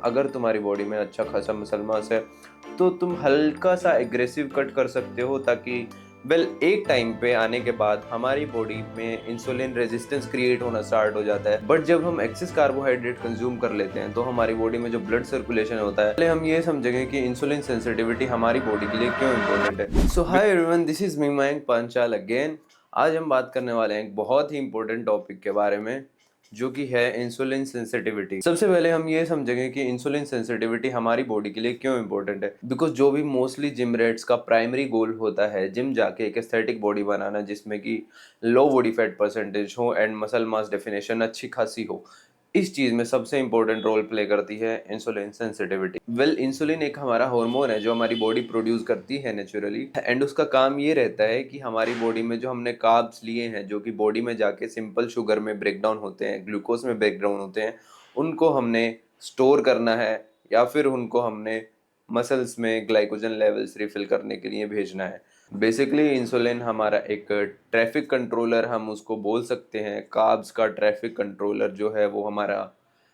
अगर तुम्हारी बॉडी में अच्छा खासा मसल मास है तो तुम हल्का सा एग्रेसिव कट कर सकते हो, ताकि एक टाइम पे आने के बाद हमारी बॉडी में इंसुलिन रेजिस्टेंस क्रिएट होना स्टार्ट हो जाता है। बट जब हम एक्सेस कार्बोहाइड्रेट कंज्यूम कर लेते हैं तो हमारी बॉडी में जो ब्लड सर्कुलेशन होता है, पहले हम ये समझेंगे कि इंसुलिन सेंसिटिविटी हमारी बॉडी के लिए क्यों इंपॉर्टेंट है। So hi everyone, this is me Mayank Panchal again. आज हम बात करने वाले हैं एक बहुत ही इंपॉर्टेंट टॉपिक के बारे में, जो कि है इंसुलिन सेंसिटिविटी। सबसे पहले हम ये समझेंगे कि इंसुलिन सेंसिटिविटी हमारी बॉडी के लिए क्यों इंपॉर्टेंट है। बिकॉज जो भी मोस्टली जिम रेट्स का प्राइमरी गोल होता है जिम जाके एक एस्थेटिक बॉडी बनाना, जिसमें कि लो बॉडी फैट परसेंटेज हो एंड मसल मास डेफिनेशन अच्छी खासी हो, इस चीज में सबसे इंपॉर्टेंट रोल प्ले करती है इंसुलिन सेंसिटिविटी। इंसुलिन एक हमारा हार्मोन है जो हमारी बॉडी प्रोड्यूस करती है नेचुरली, एंड उसका काम ये रहता है कि हमारी बॉडी में जो हमने कार्ब्स लिए हैं, जो कि बॉडी में जाके सिंपल शुगर में ब्रेक डाउन होते हैं, ग्लूकोज में ब्रेक डाउन होते हैं, उनको हमने स्टोर करना है या फिर उनको हमने मसल्स में ग्लाइकोजन लेवल्स रिफिल करने के लिए भेजना है। बेसिकली इंसुलिन हमारा एक ट्रैफिक कंट्रोलर, हम उसको बोल सकते हैं। कार्ब्स का ट्रैफिक कंट्रोलर जो है वो हमारा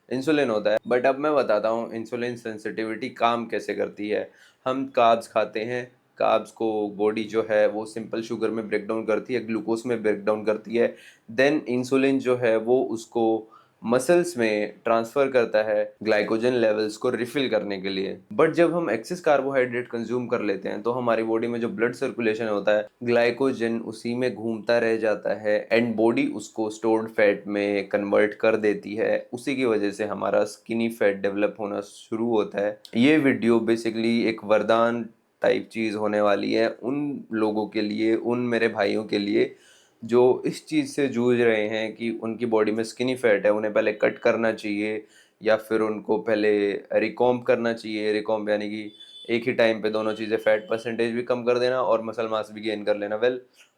इंसुलिन होता है। बट अब मैं बताता हूँ इंसुलिन सेंसिटिविटी काम कैसे करती है। हम कार्ब्स खाते हैं, कार्ब्स को बॉडी जो है वो सिंपल शुगर में ब्रेक डाउन करती है, ग्लूकोज में ब्रेक डाउन करती है। देन इंसुलिन जो है वो उसको मसल्स में ट्रांसफर करता है ग्लाइकोजन लेवल्स को रिफिल करने के लिए। बट जब हम एक्सेस कार्बोहाइड्रेट कंज्यूम कर लेते हैं तो हमारी बॉडी में जो ब्लड सर्कुलेशन होता है, ग्लाइकोजन उसी में घूमता रह जाता है एंड बॉडी उसको स्टोर्ड फैट में कन्वर्ट कर देती है। उसी की वजह से हमारा स्किनी फैट डेवलप होना शुरू होता है। ये वीडियो बेसिकली एक वरदान टाइप चीज होने वाली है उन लोगों के लिए, उन मेरे भाइयों के लिए जो इस चीज़ से जूझ रहे हैं कि उनकी बॉडी में स्किनी फैट है, उन्हें पहले कट करना चाहिए या फिर उनको पहले रिकॉम्ब करना चाहिए। रिकॉम्ब यानी कि एक ही टाइम पे दोनों चीज़ें, फैट परसेंटेज भी कम कर देना और मसल मास भी गेन कर लेना।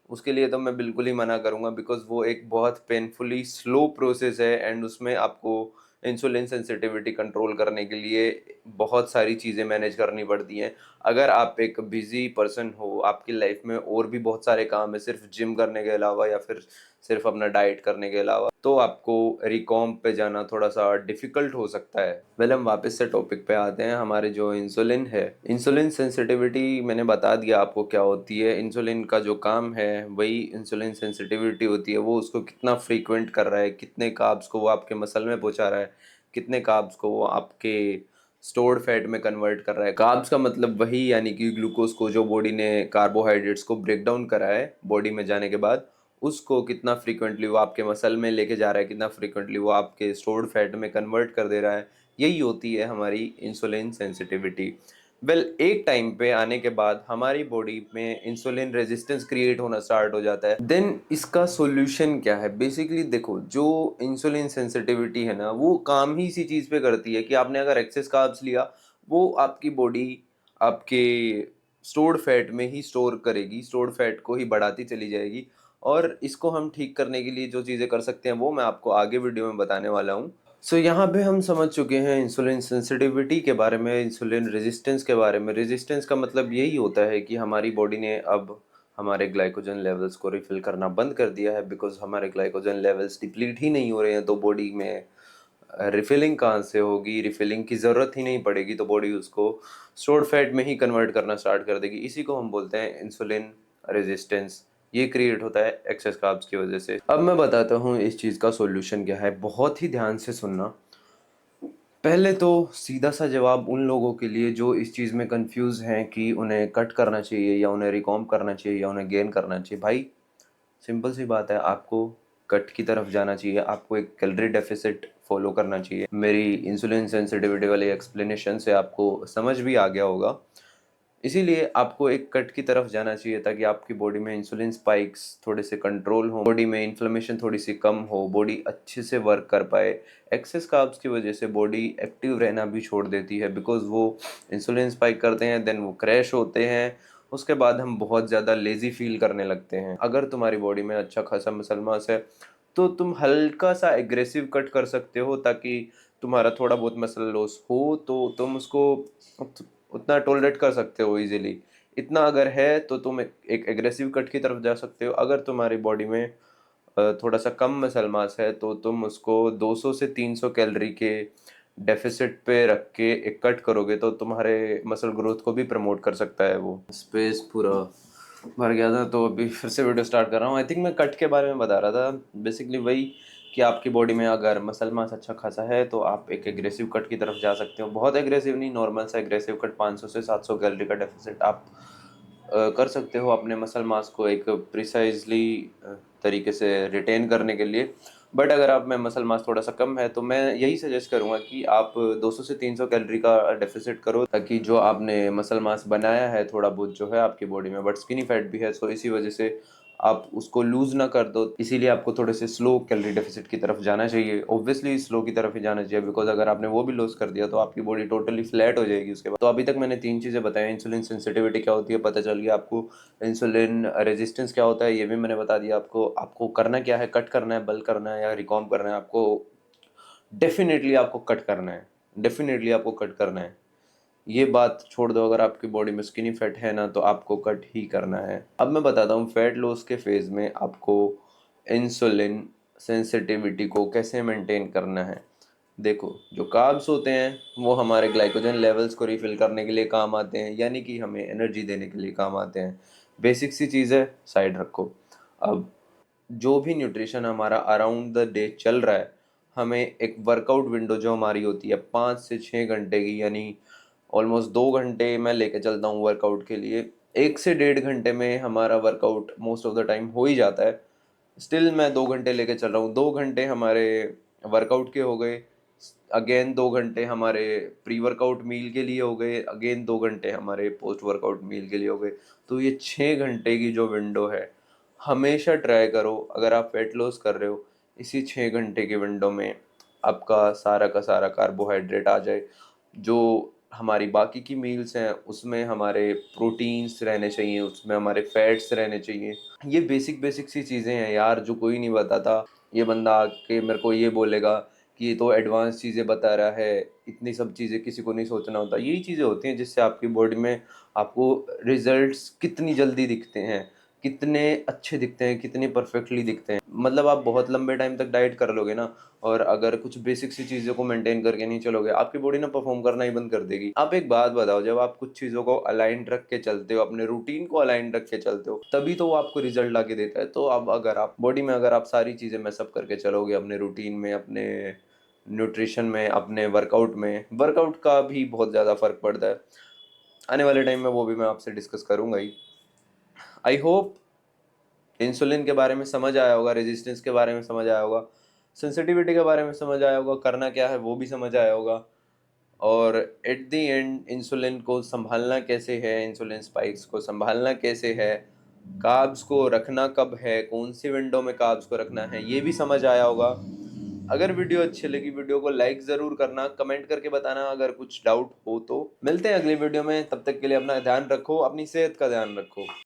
उसके लिए तो मैं बिल्कुल ही मना करूँगा, बिकॉज वो एक बहुत पेनफुली स्लो प्रोसेस है एंड उसमें आपको इंसुलिन सेंसिटिविटी कंट्रोल करने के लिए बहुत सारी चीज़ें मैनेज करनी पड़ती हैं। अगर आप एक बिजी पर्सन हो, आपकी लाइफ में और भी बहुत सारे काम है सिर्फ जिम करने के अलावा या फिर सिर्फ अपना डाइट करने के अलावा, तो आपको रिकॉम्ब पे जाना थोड़ा सा डिफिकल्ट हो सकता है। हम वापस से टॉपिक पे आते हैं। हमारे जो इंसुलिन है, इंसुलिन सेंसिटिविटी मैंने बता दिया आपको क्या होती है। इंसुलिन का जो काम है वही इंसुलिन सेंसिटिविटी होती है। वो उसको कितना फ्रीक्वेंट कर रहा है, कितने कार्ब्स को वो आपके मसल में पहुंचा रहा है, कितने कार्ब्स को वो आपके स्टोर्ड फैट में कन्वर्ट कर रहा है। कार्ब्स का मतलब वही, यानी कि ग्लूकोज को जो बॉडी ने कार्बोहाइड्रेट्स को ब्रेक डाउन करा है बॉडी में जाने के बाद, उसको कितना फ्रीक्वेंटली वो आपके मसल में लेके जा रहा है, कितना फ्रीक्वेंटली वो आपके स्टोर्ड फैट में कन्वर्ट कर दे रहा है, यही होती है हमारी इंसुलिन सेंसिटिविटी। एक टाइम पे आने के बाद हमारी बॉडी में इंसुलिन रेजिस्टेंस क्रिएट होना स्टार्ट हो जाता है। देन इसका सॉल्यूशन क्या है? बेसिकली देखो, जो इंसुलिन सेंसिटिविटी है ना, वो काम ही इसी चीज़ पे करती है कि आपने अगर एक्सेस कार्ब्स लिया, वो आपकी बॉडी आपके स्टोर्ड फैट में ही स्टोर करेगी, स्टोर्ड फैट को ही बढ़ाती चली जाएगी। और इसको हम ठीक करने के लिए जो चीज़ें कर सकते हैं वो मैं आपको आगे वीडियो में बताने वाला हूँ। यहाँ पे हम समझ चुके हैं इंसुलिन सेंसिटिविटी के बारे में, इंसुलिन रेजिस्टेंस के बारे में। रेजिस्टेंस का मतलब यही होता है कि हमारी बॉडी ने अब हमारे ग्लाइकोजन लेवल्स को रिफिल करना बंद कर दिया है। बिकॉज हमारे ग्लाइकोजन लेवल्स डिप्लीट ही नहीं हो रहे हैं, तो बॉडी में रिफिलिंग कहाँ से होगी? रिफिलिंग की ज़रूरत ही नहीं पड़ेगी, तो बॉडी उसको स्टोर्ड फैट में ही कन्वर्ट करना स्टार्ट कर देगी। इसी को हम बोलते हैं इंसुलिन रेजिस्टेंस। ये क्रिएट होता है एक्सेस कार्ब्स की वजह से। अब मैं बताता हूँ इस चीज़ का सॉल्यूशन क्या है, बहुत ही ध्यान से सुनना। पहले तो सीधा सा जवाब उन लोगों के लिए जो इस चीज़ में कंफ्यूज हैं कि उन्हें कट करना चाहिए या उन्हें रिकॉम्ब करना चाहिए या उन्हें गेन करना चाहिए। भाई सिंपल सी बात है, आपको कट की तरफ जाना चाहिए। आपको एक कैलोरी डेफिसिट फॉलो करना चाहिए। मेरी इंसुलिन सेंसिटिविटी वाली एक्सप्लेनेशन से आपको समझ भी आ गया होगा। इसीलिए आपको एक कट की तरफ जाना चाहिए ताकि आपकी बॉडी में इंसुलिन स्पाइक्स थोड़े से कंट्रोल हो, बॉडी में इन्फ्लेमेशन थोड़ी सी कम हो, बॉडी अच्छे से वर्क कर पाए। एक्सेस कार्ब्स की वजह से बॉडी एक्टिव रहना भी छोड़ देती है, बिकॉज वो इंसुलिन स्पाइक करते हैं, देन वो क्रैश होते हैं। उसके बाद हम बहुत ज़्यादा लेजी फील करने लगते हैं। अगर तुम्हारी बॉडी में अच्छा खासा मसल मास है तो तुम हल्का सा एग्रेसिव कट कर सकते हो, ताकि तुम्हारा थोड़ा बहुत मसल लॉस हो तो तुम उसको उतना टॉलरेट कर सकते हो इजीली। इतना अगर है तो तुम एक एग्रेसिव कट की तरफ जा सकते हो। अगर तुम्हारी बॉडी में थोड़ा सा कम मसल मास है तो तुम उसको 200 से 300 कैलोरी के डेफिसिट पे रख के एक कट करोगे तो तुम्हारे मसल ग्रोथ को भी प्रमोट कर सकता है। वो स्पेस पूरा भर गया था तो अभी फिर से वीडियो स्टार्ट कर रहा हूँ। आई थिंक मैं कट के बारे में बता रहा था, बेसिकली वही कि आपकी बॉडी में अगर मसल मास अच्छा खासा है तो आप एक एग्रेसिव कट की तरफ जा सकते हो। बहुत एग्रेसिव नहीं, नॉर्मल सा एग्रेसिव कट 500 से 700 कैलोरी का डेफिसिट आप कर सकते हो अपने मसल मास को एक प्रिसाइजली तरीके से रिटेन करने के लिए। बट अगर आप में मसल मास थोड़ा सा कम है तो मैं यही सजेस्ट करूंगा कि आप 200 से 300 कैलोरी का डेफिसिट करो, ताकि जो आपने मसल मास बनाया है थोड़ा बहुत जो है आपकी बॉडी में, बट स्किनी फैट भी है, सो इसी वजह से आप उसको लूज ना कर दो। इसीलिए आपको थोड़े से स्लो कैलोरी डेफिसिट की तरफ जाना चाहिए। ऑब्वियसली स्लो की तरफ ही जाना चाहिए, बिकॉज अगर आपने वो भी लॉस कर दिया तो आपकी बॉडी टोटली फ्लैट हो जाएगी उसके बाद। तो अभी तक मैंने 3 चीज़ें बताई। इंसुलिन सेंसिटिविटी क्या होती है पता चल गया आपको, इंसुलिन रेजिस्टेंस क्या होता है ये भी मैंने बता दिया आपको। आपको करना क्या है, कट करना है, बल्क करना है या रिकॉम करना है, आपको डेफिनेटली आपको कट करना है, डेफिनेटली आपको कट करना है। ये बात छोड़ दो, अगर आपकी बॉडी में स्किनी फैट है ना तो आपको कट ही करना है। अब मैं बताता हूँ फैट लॉस के फेज में आपको इंसुलिन सेंसिटिविटी को कैसे मेंटेन करना है। देखो, जो कार्ब्स होते हैं वो हमारे ग्लाइकोजन लेवल्स को रिफिल करने के लिए काम आते हैं, यानी कि हमें एनर्जी देने के लिए काम आते हैं। बेसिक सी चीज़ है, साइड रखो। अब जो भी न्यूट्रिशन हमारा अराउंड द डे चल रहा है, हमें एक वर्कआउट विंडो जो हमारी होती है 5 से 6 घंटे की, यानी ऑलमोस्ट 2 घंटे मैं लेके चलता हूँ वर्कआउट के लिए। 1 से 1.5 घंटे में हमारा workout most of the time हो ही जाता है। स्टिल मैं 2 घंटे लेके चल रहा हूँ। 2 घंटे हमारे वर्कआउट के हो गए, अगेन 2 घंटे हमारे प्री वर्कआउट मील के लिए हो गए, अगेन 2 घंटे हमारे पोस्ट वर्कआउट मील के लिए हो गए। तो ये 6 घंटे की जो विंडो है, हमेशा ट्राई करो अगर आप वेट लॉस कर रहे हो, इसी 6 घंटे के विंडो में आपका सारा का सारा कार्बोहाइड्रेट आ जाए। जो हमारी बाकी की मील्स हैं उसमें हमारे प्रोटीन्स रहने चाहिए, उसमें हमारे फैट्स रहने चाहिए। ये बेसिक बेसिक सी चीज़ें हैं यार, जो कोई नहीं बताता। ये बंदा आके मेरे को ये बोलेगा कि ये तो एडवांस चीज़ें बता रहा है, इतनी सब चीज़ें किसी को नहीं सोचना होता। यही चीज़ें होती हैं जिससे आपकी बॉडी में आपको रिजल्ट्स कितनी जल्दी दिखते हैं, कितने अच्छे दिखते हैं, कितने परफेक्टली दिखते हैं। मतलब आप बहुत लंबे टाइम तक डाइट कर लोगे ना, और अगर कुछ बेसिक सी चीज़ों को मेंटेन करके नहीं चलोगे, आपकी बॉडी ना परफॉर्म करना ही बंद कर देगी। आप एक बात बताओ, जब आप कुछ चीज़ों को अलाइन रख के चलते हो, अपने रूटीन को अलाइन रख के चलते हो, तभी तो वो आपको रिजल्ट ला के देता है। तो अब अगर आप बॉडी में अगर आप सारी चीज़ें मैसअप करके चलोगे, अपने रूटीन में, अपने न्यूट्रिशन में, अपने वर्कआउट में, वर्कआउट का भी बहुत ज़्यादा फर्क पड़ता है। आने वाले टाइम में वो भी मैं आपसे डिस्कस करूंगा ही। आई होप इंसुलिन के बारे में समझ आया होगा, रेजिस्टेंस के बारे में समझ आया होगा, सेंसिटिविटी के बारे में समझ आया होगा, करना क्या है वो भी समझ आया होगा। और एट द एंड इंसुलिन को संभालना कैसे है, इंसुलिन स्पाइक्स को संभालना कैसे है, कार्ब्स को रखना कब है, कौन सी विंडो में कार्ब्स को रखना है, ये भी समझ आया होगा। अगर वीडियो अच्छी लगी, वीडियो को लाइक ज़रूर करना, कमेंट करके बताना अगर कुछ डाउट हो तो। मिलते हैं अगली वीडियो में, तब तक के लिए अपना ध्यान रखो, अपनी सेहत का ध्यान रखो।